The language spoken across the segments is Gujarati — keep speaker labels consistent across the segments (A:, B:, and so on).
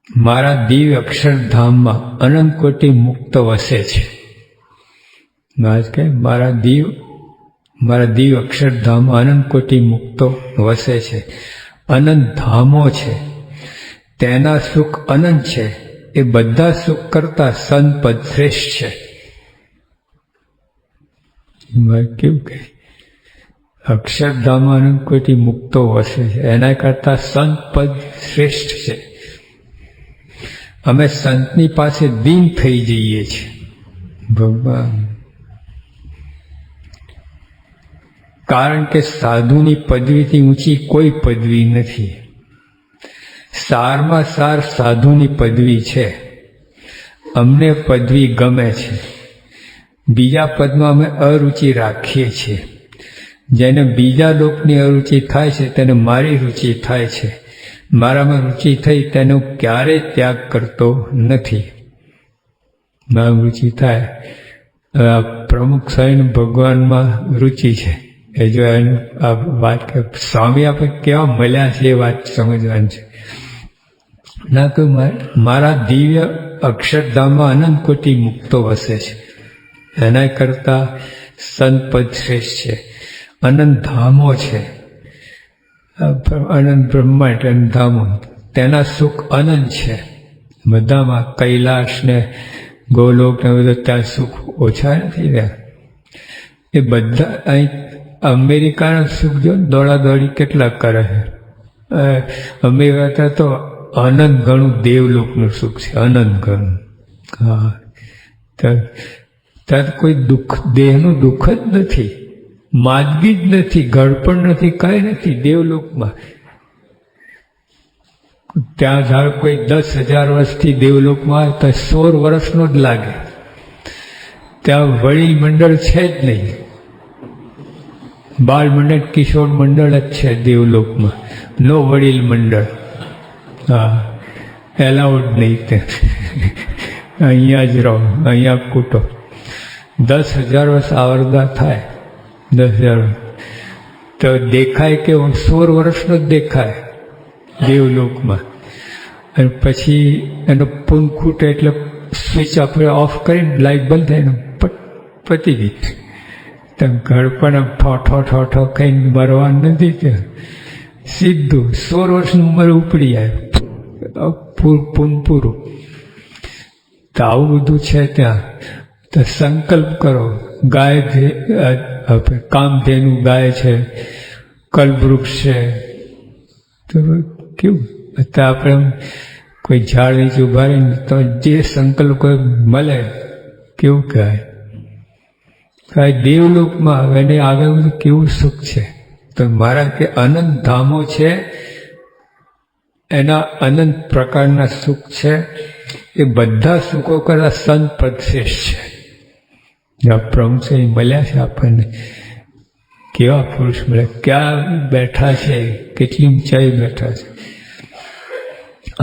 A: મારા દિવ્ય અક્ષરધામમાં અનંત કોટી મુક્ત વસે છે. મહારાજ કહે મારા દિવ્ય અક્ષરધામમાં અનંત કોટી મુક્તો વસે છે. અનંત ધામો છે, તેના સુખ અનંત છે. એ બધા સુખ કરતા સંતપદ શ્રેષ્ઠ છે. કેવું કહે અક્ષરધામમાં અનંત કોટી મુક્તો વસે છે, એના કરતા સંતપદ શ્રેષ્ઠ છે. અમે સંતની પાસે દીન થઈ જઈએ છીએ. ભગવાન કારણ કે સાધુની પદવીથી ઊંચી કોઈ પદવી નથી. સારમાં સાર સાધુની પદવી છે. અમને પદવી ગમે છે. બીજા પદમાં અમે અરુચિ રાખીએ છીએ. જેને બીજા લોકની અરુચિ થાય છે તેને મારી રુચિ થાય છે. મારામાં રુચિ થઈ તેનો ક્યારેય ત્યાગ કરતો નથી. મારી રુચિ થાય. પ્રમુખ સ્વામી ભગવાનમાં રુચિ છે. એ જો આ વાત કે સ્વામી આપણે કેવા મળ્યા છે એ વાત સમજવાની છે. ના તો મારા દિવ્ય અક્ષરધામમાં અનંત કોટી મુક્તો વસે છે, એના કરતા સંતપદ શ્રેષ્ઠ છે. અનંત ધામો છે, અનંત બ્રહ્માંડ અનંત ધામો, તેના સુખ અનંત છે. બધામાં કૈલાશ ને ગોલોક ને બધું ત્યાં સુખ ઓછા નથી રહ્યા. એ બધા અહીં અમેરિકાના સુખ જો દોડાદોડી કેટલા કરે છે. અમેરિકા તો અનંત ઘણું દેવલોકનું સુખ છે, અનંત ઘણું. હા, ત્યાં કોઈ દુઃખ, દેહનું દુઃખ જ નથી, માંદગી જ નથી, ઘડપણ નથી, કાંઈ નથી દેવલોકમાં. ત્યાં ધારો કોઈ 10,000 વર્ષથી દેવલોકમાં આવે તો 16 વર્ષનો જ લાગે. ત્યાં વડીલ મંડળ છે જ નહીં. બાળ મંડળ, કિશોર મંડળ જ છે દેવલોકમાં, નો વડીલ મંડળ. હા, એલાઉડ નહીં તે. અહીંયા જ રહો, અહીંયા કૂટો. 10,000 વર્ષ આવરદા થાય, 10,000 તો દેખાય કે 16 વર્ષનો જ દેખાય દેવલોકમાં. અને પછી એનો પૂન ખૂટે એટલે સ્વિચ આપણે ઓફ કરીને લાઇટ બંધ થાય ને પતી ગઈ. તમે ઘર પણ ઠો ઠો ખાઈને મરવાનું નથી. ત્યાં સીધું 16 વર્ષની ઉંમર ઉપડી આવે, પૂરું. તો આવું બધું છે ત્યાં. તો સંકલ્પ કરો. ગાય કામધેનું ગાય છે, કલ્પવૃક્ષ છે. તો કેવું આપણે કોઈ ઝાડ નીચે ઉભા રહીને તો જે સંકલ્પ કોઈ મળે કેવું કહેવાય. કાંઈ દેવલોકમાં આવે એને આગળ બધું કેવું સુખ છે. તો મારા કે અનંત ધામો છે, એના અનંત પ્રકારના સુખ છે. એ બધા સુખો કરતા સંતપદ શ્રેષ્ઠ છે. જ્યાં પ્રમુખ મળ્યા છે આપણને, કેવા પુરુષ મળ્યા, ક્યાં બેઠા છે, કેટલી ઊંચાઈ બેઠા છે.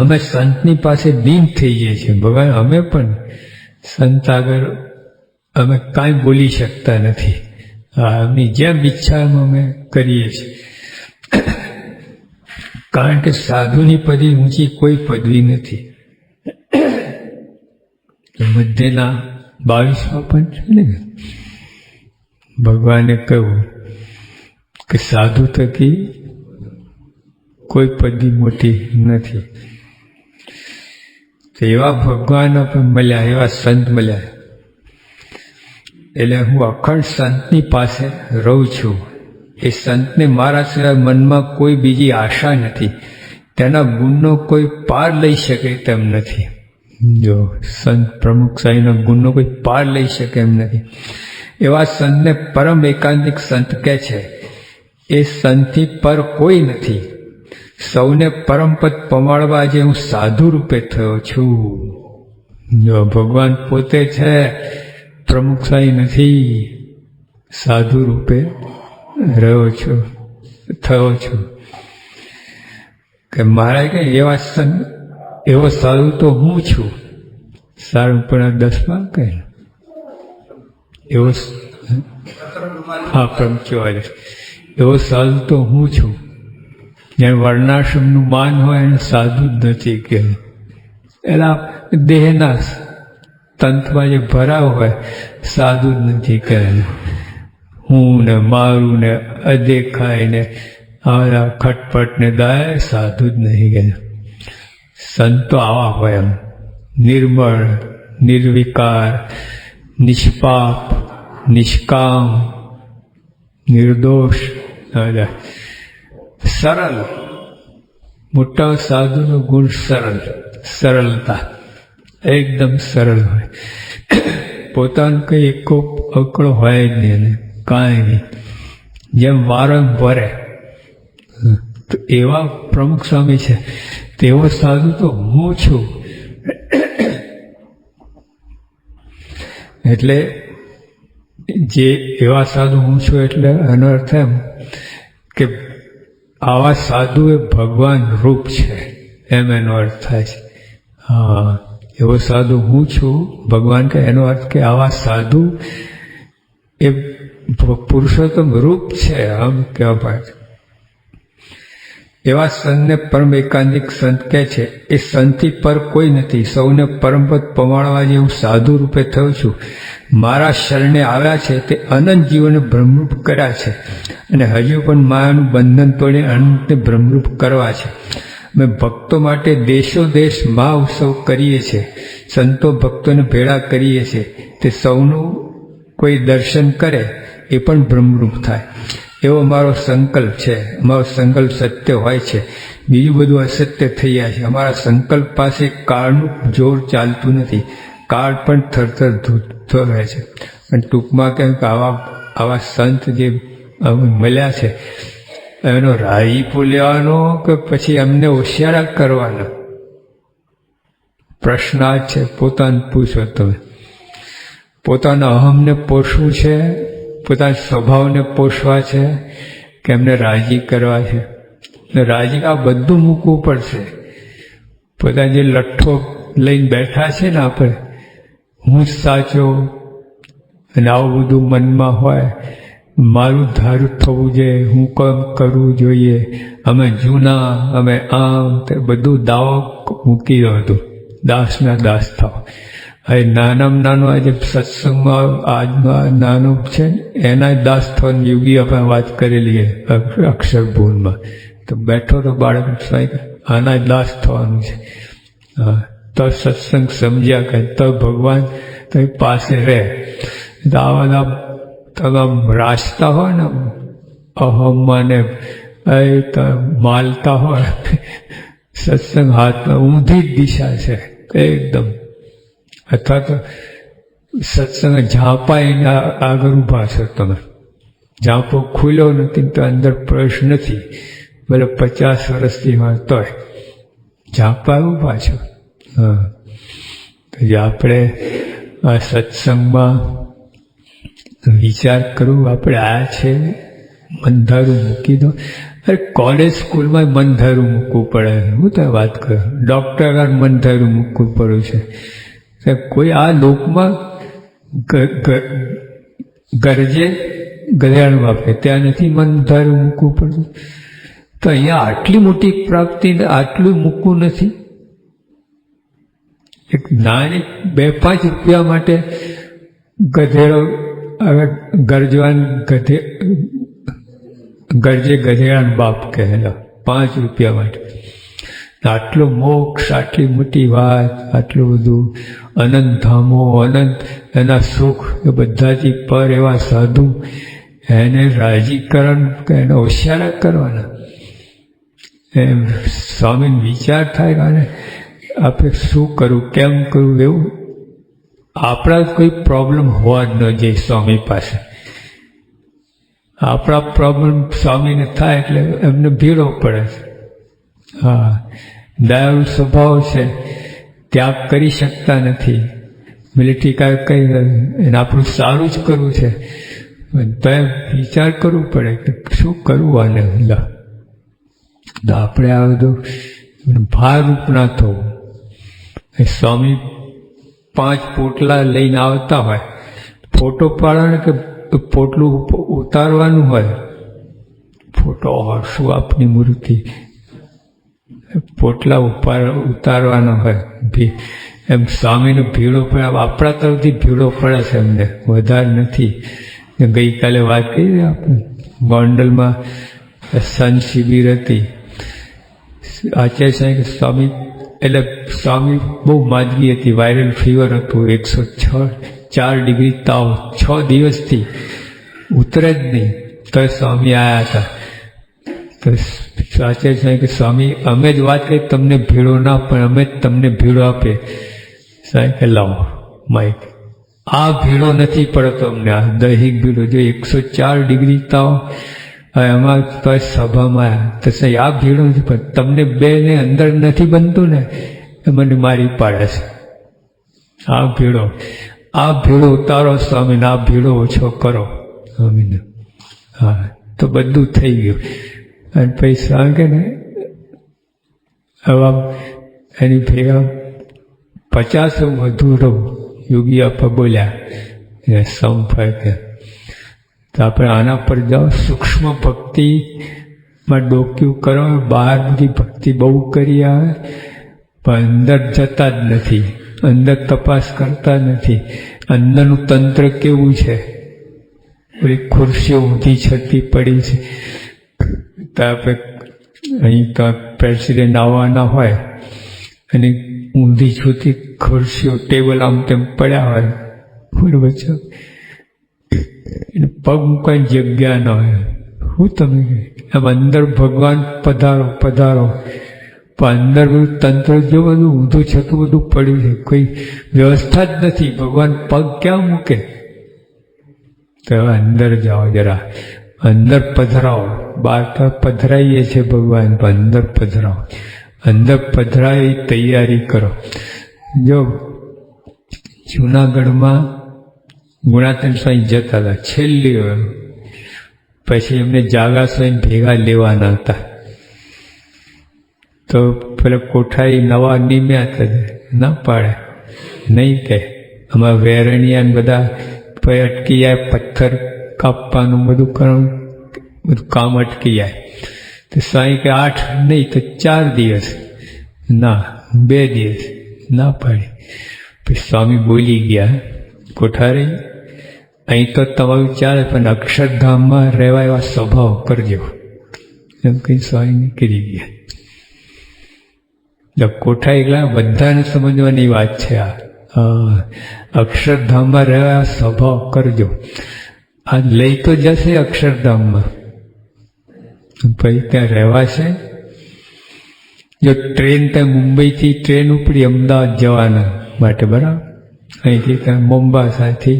A: અમે સંતની પાસે દીન થઈ જઈએ છીએ. ભગવાન અમે પણ સંત આગળ અમે કાંઈ બોલી શકતા નથી. એમની જેમ ઈચ્છા અમે કરીએ છીએ. કારણ કે સાધુની પદવી ઊંચી કોઈ પદવી નથી. મધ્યના 22માં પણ છે ને, ભગવાને કહ્યું કે સાધુ થકી કોઈ પદવી મોટી નથી. તો એવા ભગવાન આપણે મળ્યા, એવા સંત મળ્યા. એટલે હું અખંડ સંતની પાસે રહું છું. એ સંતને મારા સિવાય મનમાં કોઈ બીજી આશા નથી. તેના ગુણનો કોઈ પાર લઈ શકે તેમ નથી. જો સંત પ્રમુખ સાંઈના ગુણનો કોઈ પાર લઈ શકે એમ નથી. એવા સંતને પરમ એકાંતિક સંત કહે છે. એ સંતથી પર કોઈ નથી. સૌને પરમપદ પમાડવા આજે હું સાધુ રૂપે થયો છું. જો ભગવાન પોતે છે, પ્રમુખ સાંઈ નથી. સાધુ રૂપે રહ્યો છું, થયો છું. કે મારા કે એવા સંત, એવો સાધુ તો હું છું. સારંગપુરના 10માં કહે એવો, હા પ્રમચો, એવો સાધુ તો હું છું. જ્યાં વર્ણાશ્રમનું માન હોય એને સાધુ જ નથી કે એના દેહના તંતમાં જે ભરાવ હોય સાધુ જ નથી કહેલું. હું ને મારું ને અદેખાય ને આવા ખટપટ ને દાય સાધુ જ નહીં કહેલું. સંતો આવા હોય એમ નિર્મળ, નિર્વિકાર, નિષ્પાપ, નિષ્કામ, નિર્દોષ, સરળ. મોટા સાધુનો ગુણ સરળતા, એકદમ સરળ હોય. પોતાનું કંઈ એકો અકળો હોય જ નહીં, કાંઈ નહીં. જેમ વારં વરે તો એવા પ્રમુખ સ્વામી છે. તેવો સાધુ તો હું છું. એટલે જે એવા સાધુ હું છું એટલે એનો અર્થ એમ કે આવા સાધુ એ ભગવાન રૂપ છે, એમ એનો અર્થ થાય છે. હા, એવો સાધુ હું છું ભગવાન કે એનો અર્થ કે આવા સાધુ એ પુરુષોત્તમ રૂપ છે, આમ કહેવા પાછું. એવા સંતને પરમ એકાંતિક સંત કહે છે. એ સંતથી પર કોઈ નથી, સૌને પરમપદ પમાડવા જેવું સાધુ રૂપે થયો છું. મારા શરણે આવ્યા છે તે અનંત જીવોને બ્રહ્મરૂપ કર્યા છે અને હજુ પણ માયાનું બંધન તોડી અનંતને બ્રહ્મરૂપ કરવા છે. અમે ભક્તો માટે દેશો દેશ મહા ઉત્સવ કરીએ છીએ. સંતો ભક્તોને ભેળા કરીએ છીએ. તે સૌનું કોઈ દર્શન કરે એ પણ બ્રહ્મરૂપ થાય, એવો અમારો સંકલ્પ છે. અમારો સંકલ્પ સત્ય હોય છે, બીજું બધું અસત્ય થઈ જાય છે. અમારા સંકલ્પ પાસે કાળનું જોર ચાલતું નથી. કાળ પણ થરથર ધૂતો રહે છે. અને ટૂંકમાં કેમ કે આવા સંત જે મળ્યા છે એનો રાજીપો લેવાનો કે પછી એમને હોશિયારા કરવાના? પ્રશ્ન આ છે. પોતાને પૂછો તમે. પોતાના અહમને પોષવું છે, પોતાના સ્વભાવને પોષવા છે કે એમને રાજી કરવા છે? રાજી આ બધું મૂકવું પડશે. પોતાના જે લઠ્ઠો લઈને બેઠા છે ને આપણે, હું જ સાચો, અને આવું બધું મનમાં હોય, મારું ધારું થવું જોઈએ, હું કામ કરવું જોઈએ, અમે જૂના, અમે આમ, તે બધું દાવો મૂકી દો હતું. દાસના દાસ થાવ. હવે નાનામાં નાનો આજે સત્સંગમાં આજનો નાનો છે એના દાસ થવાની યોગી આપણે વાત કરેલી અક્ષરભૂનમાં. તો બેઠો તો બાળક આના દાસ થવાનું છે. તો સત્સંગ સમજ્યા કરે તો ભગવાન તો પાસે રહે. આવા તમામ રાસ્તા હોય ને અહમમાં ને માલતા હોય, સત્સંગ હાથમાં ઊંધી જ દિશા છે એકદમ. અથવા તો સત્સંગ ઝાંપાઈને આગળ ઊભા છો તમે. ઝાંપો ખુલ્યો નથી તો અંદર પ્રવેશ નથી, ભલે 50 વર્ષથી તોય ઝાંપા ઊભા છો. હા, તો આપણે આ સત્સંગમાં વિચાર કરવું. આપણે આ છે મંધારું મૂકી દો. અરે કોલેજ સ્કૂલમાં મંધારું મૂકવું પડે. હું તો વાત કરું, ડૉક્ટર મંધારું મૂકવું પડ્યું છે. કોઈ આ લોકમાં ગરજે ગધેડ વાપરે, ત્યાં નથી મંધારું મૂકવું પડતું. તો અહીંયા આટલી મોટી પ્રાપ્તિ આટલું મૂકવું નથી. એક નાની 2-5 રૂપિયા માટે ગધેડો હવે ગરજવાન ગરજે ગધેડાન બાપ કહેલા 5 રૂપિયા માટે. આટલો મોક્ષ, આટલી મોટી વાત, આટલું બધું અનંત ધામો, અનંત એના સુખ એ બધાથી પર એવા સાધુ, એને રાજીકરણ કે એને હોશિયારા કરવાના. એમ સ્વામીને વિચાર થાય કે આપણે શું કરવું, કેમ કરવું. એવું આપણા કોઈ પ્રોબ્લેમ હોવા જ ન જોઈએ સ્વામી પાસે. આપણા પ્રોબ્લેમ સ્વામીને થાય એટલે એમને ભીડો પડે છે. હા, દયાળુ સ્વભાવ છે, ત્યાગ કરી શકતા નથી. મિલિટરી કઈ એને આપણું સારું જ કરવું છે તો એમ વિચાર કરવું પડે કે શું કરવું આને. તો આપણે આ બધું ભારરૂપ ના થવું. સ્વામી 5 પોટલા લઈને આવતા હોય, ફોટો પાડવાનો કે પોટલું ઉતારવાનું હોય. ફોટો શું આપની મૂર્તિ પોટલા ઉતારવાનો હોય એમ સ્વામીનો ભીડો પડે. આપણા તરફથી ભીડો પડે છે એમને, વધારે નથી. ગઈકાલે વાત કરી આપણે ગોંડલમાં સંત શિબિર હતી. આચાર્ય સાહેબ સ્વામી એટલે સ્વામી બહુ માંદગી હતી, વાયરલ ફીવર હતું, 104 ડિગ્રી તાવ, 6 દિવસથી ઉતરે જ નહીં. તો સ્વામી આવ્યા હતા. તો આચાર્ય સાહેબ કે સ્વામી અમે જ વાત કરી તમને ભીડો ના, પણ અમે જ તમને ભીડો આપીએ. સાહેબ કે લાવો માઇક. આ ભીડો નથી પડતો અમને, આ દૈહિક ભીડો જો 104 ડિગ્રી તાવ એમાં તો સભામાં આવ્યા તો સાહેબ આ ભીડો નથી, પણ તમને બે ને અંદર નથી બનતું ને એ મને મારી પાડે છે. આ ભીડો ઉતારો સ્વામીને, આ ભીડો ઓછો કરો સ્વામીને. હા, તો બધું થઈ ગયું. અને પૈસા કે ને હવે એની ભેગા 50 વધુ રહું યોગી આપા બોલ્યા સંફળ કે. તો આપણે આના પર જાઓ, સૂક્ષ્મ ભક્તિમાં ડોક્યું કરો. બહાર બધી ભક્તિ બહુ કરી આવે પણ અંદર જતા જ નથી, અંદર તપાસ કરતા નથી. અંદરનું તંત્ર કેવું છે, બધી ખુરશીઓ ઊંધી છતી પડી છે. તો આપણે અહીં તો પ્રેસિડેન્ટ આવવાના હોય અને ઊંધી છૂતી ખુરશીઓ ટેબલ આમ તેમ પડ્યા હોય, બરોબર છે, પગ મૂકવાની જગ્યા ન હોય. હું તમે એમ અંદર ભગવાન પધારો પધારો, પણ અંદર બધું તંત્ર જો બધું ઊંધું છતું બધું પડ્યું છે, કોઈ વ્યવસ્થા જ નથી. ભગવાન પગ ક્યાં મૂકે? તો અંદર જાઓ, જરા અંદર પધરાવો. બહાર તો પધરાઈએ છે ભગવાન, પણ અંદર પધરાવો. અંદર પધરાય એ તૈયારી કરો. જો જૂનાગઢમાં ગુણાતીન સ્વામી જતા હતા છેલ્લી વાર, પછી એમને જાગા સ્વામી ભેગા લેવાના હતા. તો પેલા કોઠારી નવા નિમ્યા હતા, ના પાડે નહીં કે આમાં વેરણિયા બધા અટકી જાય, પથ્થર કાપવાનું બધું કરવાનું, બધું કામ અટકી જાય. તો સ્વામી કે 8 નહીં તો 4 દિવસ, ના 2 દિવસ, ના પાડી. પછી સ્વામી બોલી ગયા, કોઠારી અહીં તો તમારું ચાલે, પણ અક્ષરધામમાં રહેવા એવા સ્વભાવ કરજો, એમ કંઈ સ્વામી નીકળી ગયા. કોઠારી એકલા બધાને સમજવાની વાત છે આ. અક્ષરધામમાં રહેવા સ્વભાવ કરજો. આ લઈ તો જશે અક્ષરધામમાં, પછી ત્યાં રહેવાશે. જો ટ્રેન ત્યાં મુંબઈથી ટ્રેન ઉપડી અમદાવાદ જવાના માટે, બરાબર, અહીંથી ત્યાં મોમ્બાસાથી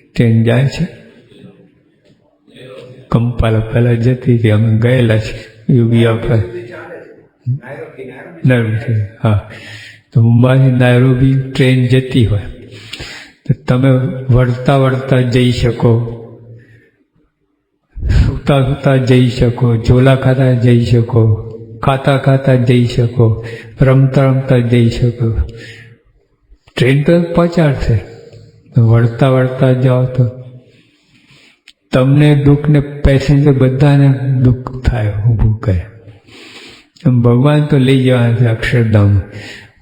A: ટ્રેન જાય છે. કંપાલા પહેલા જતી હતી, અમે ગયેલા છે યોગી આપણે નાયરોબી. હા, તો મુંબઈથી નાયરોબી ટ્રેન જતી હોય તો તમે વળતા વળતા જઈ શકો, સૂતા સૂતા જઈ શકો, ઝોલા ખાતા જઈ શકો, ખાતા ખાતા જઈ શકો, રમતા રમતા જઈ શકો. ટ્રેન તો પહોંચાડશે. વળતા વળતા જાઓ તો તમને દુઃખ ને પેસેન્જર બધાને દુઃખ થાય, ઊભું કરે. એમ ભગવાન તો લઈ જવાના છે અક્ષરધામ,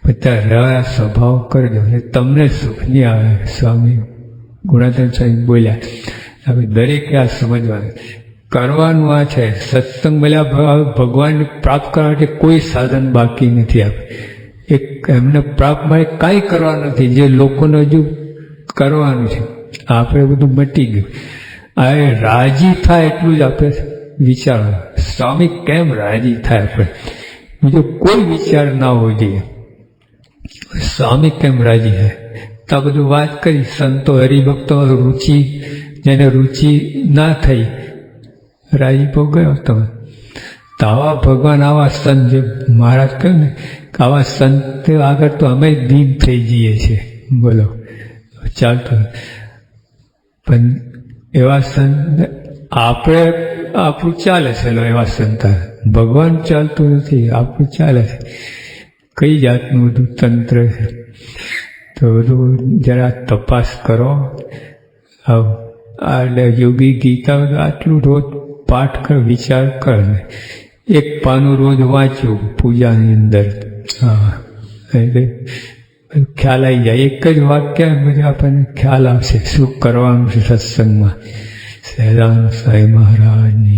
A: બધા રહ્યા સ્વભાવ કરજો, તમને સુખ નહીં આવે. સ્વામી ગુણાતીન સ્વામી બોલ્યા, હવે દરેકે આ સમજવાનું કરવાનું. આ છે સત્સંગ મળ્યા, ભગવાનને પ્રાપ્ત કરવા માટે કોઈ સાધન બાકી નથી. આપણે એમને પ્રાપ્ત મળે કાંઈ કરવાનું નથી, જે લોકોને હજુ કરવાનું છે. આપણે બધું મટી ગયું. આ રાજી થાય એટલું જ આપણે વિચારવાનું. સ્વામી કેમ રાજી થાય, આપણે બીજો કોઈ વિચાર ના હોવો જોઈએ. સ્વામી કેમ રાજી થાય તો આ બધું વાત કરી. સંતો હરિભક્તો રુચિ, જેને રુચિ ના થઈ, રાજીપો ગયો તમે. તો આવા ભગવાન, આવા સંત, જે મહારાજ કહ્યું ને કે આવા સંત આગળ તો અમે દીન થઈ જઈએ છીએ. બોલો, ચાલતું. પણ એવા સંત આપણે, આપણું ચાલે છે, એવા સંત. ભગવાન ચાલતું નથી, આપણું ચાલે છે. કઈ જાતનું બધું તંત્ર છે, તો બધું જરા તપાસ કરો. એટલે યોગી ગીતા આટલું રોજ પાઠ કર, વિચાર કર. એક પાનું રોજ વાંચ્યું પૂજાની અંદર. હા, એટલે ખ્યાલ આવી જાય. એક જ વાક્ય બધું આપણને ખ્યાલ આવશે શું કરવાનું છે સત્સંગમાં. સહેજાનંદ સ્વામી મહારાજની